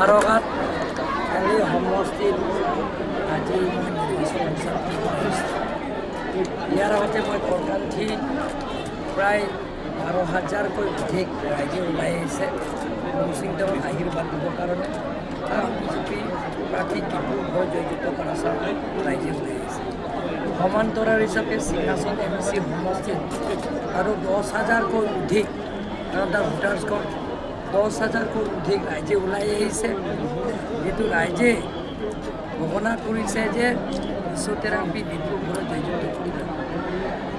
আৰগাত কালি সমষ্টিত আজি মই নিৰ্বাচন হিচাপে কৰিছোঁ। ইয়াৰ আগতে মই কৰকান্থী প্ৰায় 12,000কৈ অধিক ৰাইজে ওলাই আহিছে মুচিংটাউন আশীৰ্বাদ দিবৰ কাৰণে। তাৰ বিজেপি প্ৰাৰ্থী টিপু ঘৰ জয়যুক্ত কৰা চাই ৰাইজে ওলাই আহিছে। সমান্তৰাল হিচাপে সিংহাসন MC সমষ্টিত আৰু 10,000কৈ অধিক কাৰণ তাৰ ভোটাৰ্ছখন 10,000কৈ অধিক ৰাইজে ওলাই আহিছে। যিটো ৰাইজে ঘোষণা কৰিছে যে বিশ্বতেৰাংপী টিপু ঘৰ জয়যুক্ত কৰিব।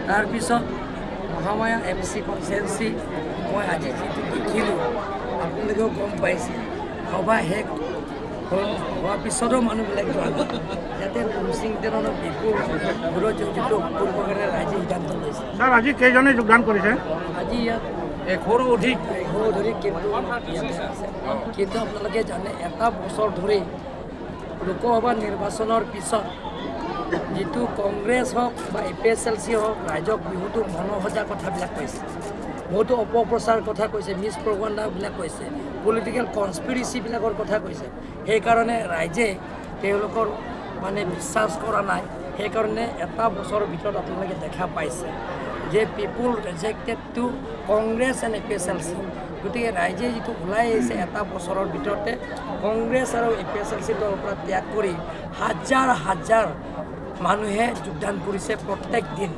তাৰপিছত মহামায়া MC কনষ্টিটুৱেঞ্চি মই আজি যিটো দেখিলোঁ আপোনালোকেও গম পাইছে। সভা শেষ হোৱাৰ পিছতো মানুহবিলাক যোৱা গ'ল যাতে মুচিংটাউনৰ টিপু ঘৰ জয়যুক্ত কৰিবৰ কাৰণে ৰাইজে সিদ্ধান্ত লৈছে। ছাৰ আজি কেইজনে যোগদান কৰিছে? আজি ইয়াত 100ৰো অধিক কিন্তু কিন্তু আপোনালোকে জানে এটা বছৰ ধৰি লোকসভা নিৰ্বাচনৰ পিছত যিটো কংগ্ৰেছ হওক বা APSLC হওক ৰাইজক বহুতো মনোসজা কথাবিলাক কৈছে, বহুতো অপপ্ৰচাৰ কথা কৈছে, মিছ প্ৰপাগাণ্ডাবিলাক কৈছে, পলিটিকেল কনস্পিৰেচিবিলাকৰ কথা কৈছে। সেইকাৰণে ৰাইজে তেওঁলোকৰ মানে বিশ্বাস কৰা নাই। সেইকাৰণে এটা বছৰৰ ভিতৰত আপোনালোকে দেখা পাইছে যে people rejected to Congress and APSLC। গতিকে ৰাইজে যিটো ওলাই আহিছে এটা বছৰৰ ভিতৰতে কংগ্ৰেছ আৰু APSLC দলৰ পৰা ত্যাগ কৰি হাজাৰ হাজাৰ মানুহে যোগদান কৰিছে প্ৰত্যেক দিন।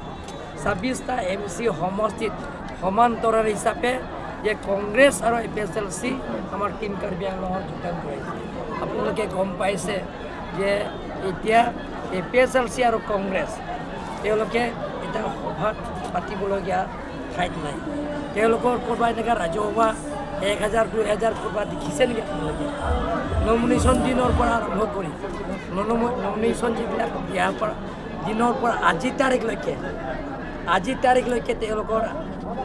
26টা MC সমষ্টিত সমান্তৰাল হিচাপে যে কংগ্ৰেছ আৰু APSLC আমাৰ টিম কাৰ্বি আংলঙত যোগদান কৰিছে। আপোনালোকে গম পাইছে যে এতিয়া APSLC আৰু কংগ্ৰেছ তেওঁলোকে এটা সভাত পাতিবলগীয়া ঠাইত নাই। তেওঁলোকৰ ক'ৰবাত এনেকুৱা ৰাজহুৱা 1,000 2,000 ক'ৰবাত দেখিছে নেকি আপোনালোকে? নমিনেশ্যন দিনৰ পৰা আৰম্ভ কৰি নমিনেশ্যন যিবিলাক দিয়াৰ পৰা দিনৰ পৰা আজিৰ তাৰিখলৈকে তেওঁলোকৰ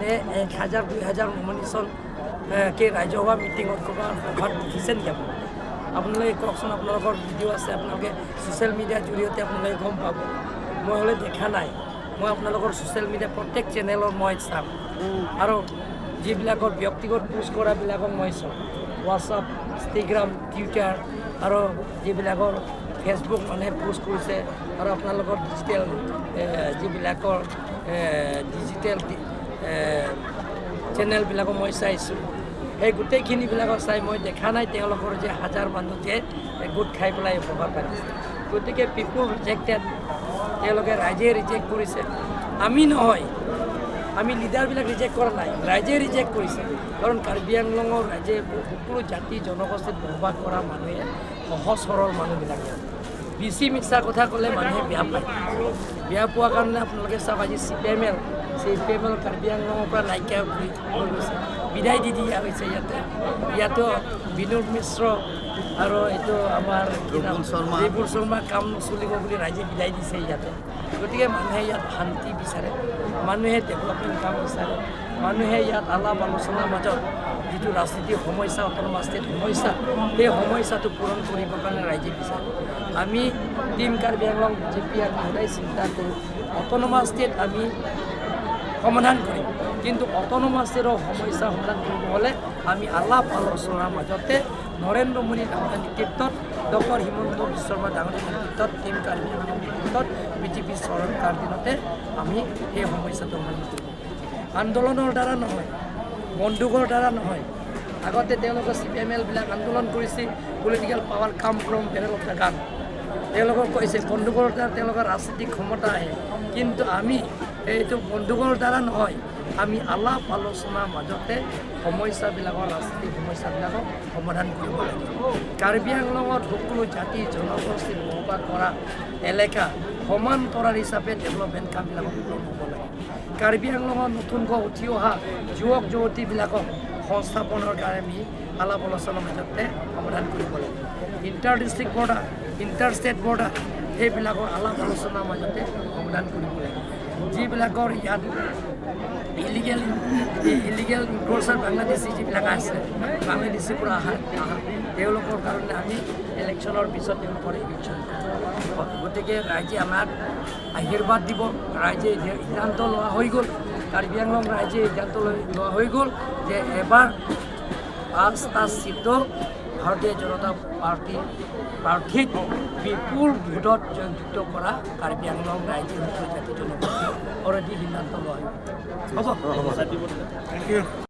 1,000 2,000 নমিনেশ্যন ৰাজহুৱা মিটিঙত ক'ৰবাত সভাত দেখিছে নেকি আপোনালোকে কওকচোন। আপোনালোকৰ ভিডিঅ' আছে, আপোনালোকে ছ'চিয়েল মিডিয়াৰ জৰিয়তে আপোনালোকে গম পাব। মই হ'লে দেখা নাই। মই আপোনালোকৰ ছ'চিয়েল মিডিয়া প্ৰত্যেক চেনেলৰ মই চাম আৰু যিবিলাকৰ ব্যক্তিগত পোষ্ট কৰাবিলাকক মই চাওঁ। হোৱাটছআপ, ইনষ্টাগ্ৰাম, টুইটাৰ আৰু যিবিলাকৰ ফেচবুক মানুহে পোষ্ট কৰিছে আৰু আপোনালোকৰ যিবিলাকৰ ডিজিটেল চেনেলবিলাকক মই চাইছোঁ। সেই গোটেইখিনিবিলাকক চাই মই দেখা নাই তেওঁলোকৰ যে হাজাৰ মানুহে গোট খাই পেলাই সভা পাতিছে। গতিকে পিপুল ৰিজেক্টেড, তেওঁলোকে ৰাইজে ৰিজেক্ট কৰিছে। আমি নহয়, আমি লিডাৰবিলাক ৰিজেক্ট কৰা নাই, ৰাইজে ৰিজেক্ট কৰিছে। কাৰণ কাৰ্বি আংলঙৰ ৰাইজে সকলো জাতি জনগোষ্ঠীত বসবাস কৰা মানুহে সহজ সৰল মানুহবিলাক। বেছি মিছা কথা ক'লে মানুহে বেয়া পায়। বেয়া পোৱাৰ কাৰণে আপোনালোকে চাওক আজি CPML কাৰ্বি আংলঙৰ পৰা নাইকিয়া হৈ গৈছে, বিদায় দি দিয়া হৈছে। ইয়াতো বিনোদ মিশ্ৰ আৰু এইটো আমাৰ ৰিপুল শৰ্মা কাম নচলিব বুলি ৰাইজে বিদায় দিছে ইয়াতে। গতিকে মানুহে ইয়াত শান্তি বিচাৰে, মানুহে ডেভেলপমেণ্ট কাম বিচাৰে, মানুহে ইয়াত আলাপ আলোচনাৰ মাজত যিটো ৰাজনীতিৰ সমস্যা, অট'নমাছ ষ্টেট সমস্যা, সেই সমস্যাটো পূৰণ কৰিবৰ কাৰণে ৰাইজে বিচাৰে। আমি টিম কাৰ্বি আংলং BJP আমি সদায় চিন্তা কৰোঁ অট'নমাছ ষ্টেট আমি সমাধান কৰিম, কিন্তু অট'নমাছ ষ্টেটৰ সমস্যা সমাধান কৰিব হ'লে আমি আলাপ আলোচনাৰ মাজতে নৰেন্দ্ৰ মোদী ডাঙৰীয়াৰ নেতৃত্বত, ডক্টৰ হিমন্ত বিশ্ব শৰ্মা ডাঙৰীয়াৰ নেতৃত্বত, টিম কাৰ্বি আংলং নেতৃত্বত BJP চৰকাৰ দিনতে আমি সেই সমস্যাটো সমাধান কৰিব। আন্দোলনৰ দ্বাৰা নহয়, বন্দুকৰ দ্বাৰা নহয়। আগতে তেওঁলোকে CPMLবিলাক আন্দোলন কৰিছিল, পলিটিকেল পাৱাৰ কাম from barrel of the gun. তেওঁলোকক কৈছে বন্দুকৰ দ্বাৰা তেওঁলোকৰ ৰাজনীতিক ক্ষমতা আহে, কিন্তু আমি এইটো বন্দুকৰ দ্বাৰা নহয়, আমি আলাপ আলোচনাৰ মাজতে সমস্যাবিলাকৰ ৰাজনীতিক সমস্যাবিলাকক সমাধান কৰিব লাগিব। কাৰ্বি আংলঙত সকলো জাতি জনগোষ্ঠী বসবাস কৰা এলেকা সমান্তৰাল হিচাপে ডেভেলপমেণ্ট কামবিলাকক পূৰণ হ'ব লাগে। কাৰ্বি আংলঙত নতুনকৈ উঠি অহা যুৱক যুৱতীবিলাকক সংস্থাপনৰ কাৰণে আমি আলাপ আলোচনাৰ মাজতে সমাধান কৰিব লাগিব। Inter district border, inter state border সেইবিলাকৰ আলাপ আলোচনাৰ মাজতে সমাধান কৰিব লাগিব। যিবিলাকৰ ইয়াত ইলিগেল ইনক্ৰচাৰ বাংলাদেশী যিবিলাক আছে, বাংলাদেশীৰ পৰা অহা তেওঁলোকৰ কাৰণে আমি ইলেকশ্যনৰ পিছত তেওঁলোকৰ ইলেকশ্যন কৰিম। গতিকে ৰাইজে আমাক আশীৰ্বাদ দিব। ৰাইজে সিদ্ধান্ত লোৱা হৈ গ'ল, কাৰ্বি আংলং ৰাইজে সিদ্ধান্ত লোৱা হৈ গ'ল যে এবাৰ 5টা চিটো ভাৰতীয় জনতা পাৰ্টীৰ প্ৰাৰ্থীক বিপুল ভোটত জয়যুক্ত কৰা কাৰ্বি আংলং ৰাইজে জাতি জনগোষ্ঠী অলৰেডি সিদ্ধান্ত লয় হ'ব।